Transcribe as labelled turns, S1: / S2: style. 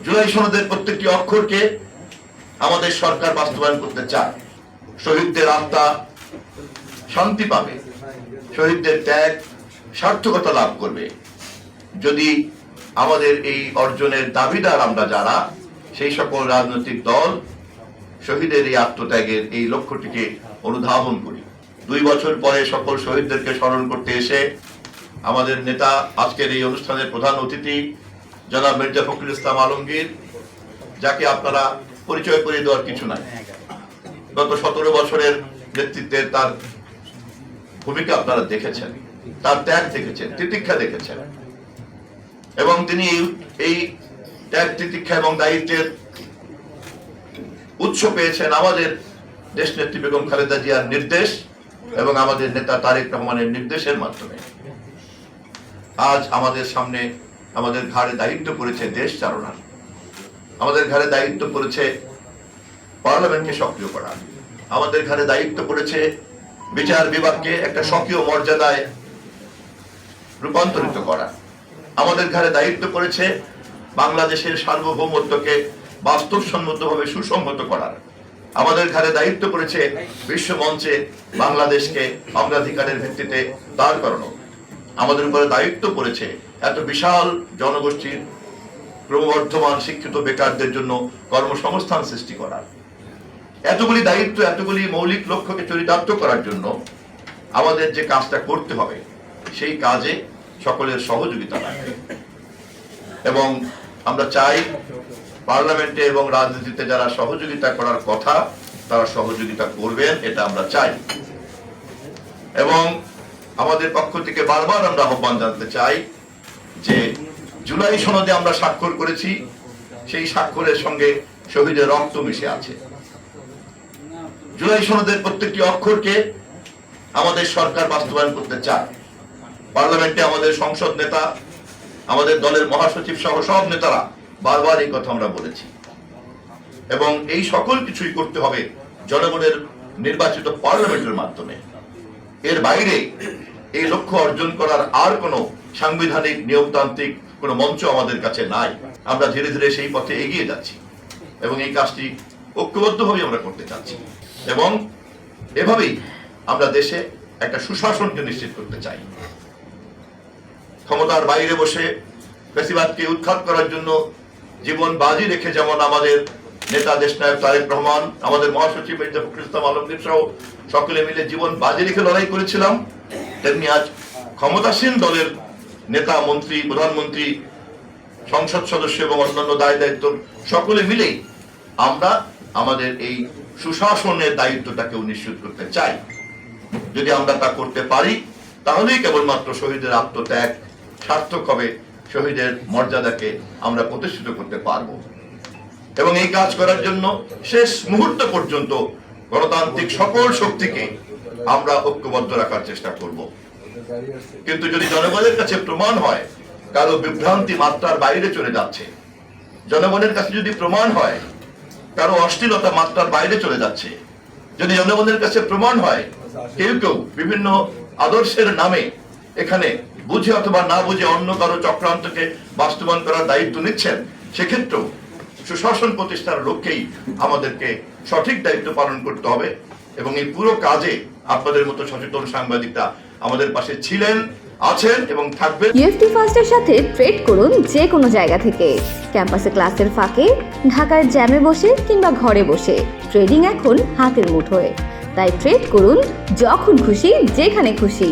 S1: জুলাই সনদের প্রত্যেকটি অক্ষরকে আমাদের সরকার বাস্তবায়ন করতে চায়। শহীদদের আত্মা শান্তি পাবে, শহীদদের ত্যাগ সার্থকতা লাভ করবে যদি আমাদের এই অর্জনের দাবিদার আমরা যারা, সেই সকল রাজনৈতিক দল শহীদের এই আত্মত্যাগের এই লক্ষ্যটিকে অনুধাবন করি। 2 বছর পরে সকল শহীদদেরকে স্মরণ করতে এসে আমাদের নেতা, আজকের এই অনুষ্ঠানের প্রধান অতিথি জনাব মির্জা ফখরুল ইসলাম আলমগীর, যাকে আপনারা পরিচয় করে দেওয়ার কিছু নাই, গত 17 বছরের নেতৃত্বের তার ভূমিকা আপনারা দেখেছেন, তার ত্যাগ দেখেছেন, তিতিক্ষা দেখেছেন, এবং তিনি এই ত্যাগ, তিতিক্ষা এবং দায়িত্বের উৎস পেয়েছেন আমাদের দেশনেত্রী বেগম খালেদা জিয়ার নির্দেশ এবং আমাদের নেতা তারেক রহমানের নির্দেশের মাধ্যমে। আজ আমাদের সামনে, আমাদের ঘাড়ে দায়িত্ব পড়েছে দেশ চালনার, আমাদের ঘাড়ে দায়িত্ব পড়েছে পার্লামেন্টকে সক্রিয় করা, আমাদের ঘাড়ে দায়িত্ব পড়েছে বিচার বিভাগকে একটা স্বকীয় মর্যাদায় রূপান্তরিত করা, আমাদের ঘাড়ে দায়িত্ব পড়েছে বাংলাদেশের সার্বভৌমত্বকে বাস্তবসম্মতভাবে সুসংহত করার, আমাদের ঘাড়ে দায়িত্ব পড়েছে বিশ্ব মঞ্চে বাংলাদেশকে অগ্রাধিকারের ভিত্তিতে দাঁড় করানো, আমাদের উপরে দায়িত্ব পড়েছে এত বিশাল জনগোষ্ঠীর ক্রমবর্ধমান শিক্ষিত বেকারদের জন্য কর্মসংস্থান সৃষ্টি করার। এতগুলি দায়িত্ব, এতগুলি মৌলিক লক্ষ্যকে চরিতার্থ করার জন্য আমাদের যে কাজটা করতে হবে, সেই কাজে সকলের সহযোগিতা লাগবে। এবং আমরা চাই পার্লামেন্টে এবং রাজনীতিতে যারা সহযোগিতা করার কথা তারা সহযোগিতা করবেন, এটা আমরা চাই। এবং আমাদের পক্ষ থেকে বারবার আমরা আহ্বান জানাতে চাই যে জুলাই সনদে আমরা স্বাক্ষর করেছি, সেই স্বাক্ষরের সঙ্গে শহীদের রক্ত মিশে আছে। জুলাই সনদের প্রত্যেকটি অক্ষরকে আমাদের সরকার বাস্তবায়ন করতে চায়। পার্লামেন্টে আমাদের সংসদ নেতা, আমাদের দলের মহাসচিব সহ সব নেতারা বারবার এই কথা আমরা বলেছি, এবং এই সকল কিছুই করতে হবে জনগণের নির্বাচিত পার্লামেন্টের মাধ্যমে। এর বাইরে এই লক্ষ্য অর্জন করার আর কোনো সাংবিধানিক নিয়মতান্ত্রিক কোনো মঞ্চ আমাদের কাছে নাই। আমরা ধীরে ধীরে সেই পথে এগিয়ে যাচ্ছি এবং এই কাজটি ঐক্যবদ্ধভাবে আমরা করতে চাচ্ছি, এবং এভাবেই আমরা দেশে একটা সুশাসনকে নিশ্চিত করতে চাই। ক্ষমতার বাইরে বসে ফ্যাসিবাদকে উৎখাত করার জন্য জীবন বাজি রেখে যেমন আমাদের নেতা দেশনায়ক তারেক রহমান, আমাদের মহাসচিব মির্জা ফখরুল ইসলাম আলমগীর সহ সকলে মিলে জীবন বাজি রেখে লড়াই করেছিলাম, তেমনি আজ ক্ষমতাসীন দলের নেতা, মন্ত্রী, প্রধানমন্ত্রী, সংসদ সদস্য এবং অন্যান্য দায় দায়িত্ব সকলে মিলেই আমরা আমাদের এই সুশাসনের দায়িত্বটাকেও নিশ্চিত করতে চাই। যদি আমরা তা করতে পারি তাহলেই কেবলমাত্র শহীদের আত্মত্যাগ সার্থক হবে, শহীদের মর্যাদাকে আমরা প্রতিষ্ঠিত করতে পারব। এবং এই কাজ করার জন্য শেষ মুহূর্ত পর্যন্ত গণতান্ত্রিক সকল শক্তিকে আমরা ঐক্যবদ্ধ রাখার চেষ্টা করব। কিন্তু যদি জনগণের কাছে প্রমাণ হয় কারো বিভ্রান্তি মাত্রার বাইরে চলে যাচ্ছে, জনগণের কাছে যদি প্রমাণ হয় কারো অশ্লীলতা মাত্রার বাইরে চলে যাচ্ছে, যদি জনগণের কাছে প্রমাণ হয় কেউ কেউ বিভিন্ন আদর্শের নামে এখানে বুঝে অথবা না বুঝে অন্য কারো চক্রান্তকে বাস্তবায়ন করার দায়িত্ব নিচ্ছেন, সেক্ষেত্রেও সুশাসন প্রতিষ্ঠার লক্ষ্যেই আমাদেরকে সঠিক দায়িত্ব পালন করতে হবে। এবং এই পুরো কাজে আপনাদের মতো সচেতন সাংবাদিকরা আমাদের পাশে ছিলেন, আছেন এবং থাকবেন।
S2: ইউএফটি ফার্স্টের সাথে ট্রেড করুন যে কোনো জায়গা থেকে, ক্যাম্পাসে ক্লাসের ফাঁকে, ঢাকার জ্যামে বসে কিংবা ঘরে বসে। ট্রেডিং এখন হাতের মুঠোয়, তাই ট্রেড করুন যখন খুশি, যেখানে খুশি।